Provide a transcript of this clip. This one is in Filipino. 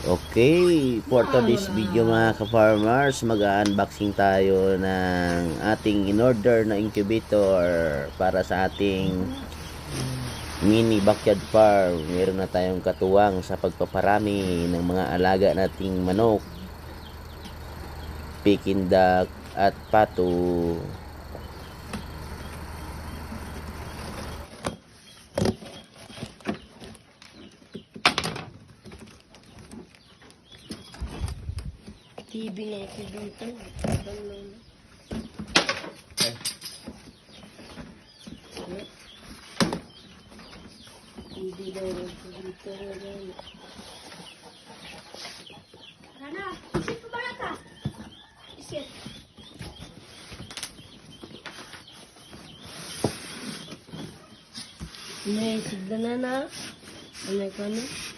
Okay, for today's video mga ka-farmers, mag-unboxing tayo ng ating in-order na incubator para sa ating mini backyard farm. Meron na tayong katuwang sa pagpaparami ng mga alaga nating manok, Peking duck at pato. TV nga ito dito. TV daw ito dito. Rana, isip ko ba na ta? Isip. May sigla na na. Ano ka na?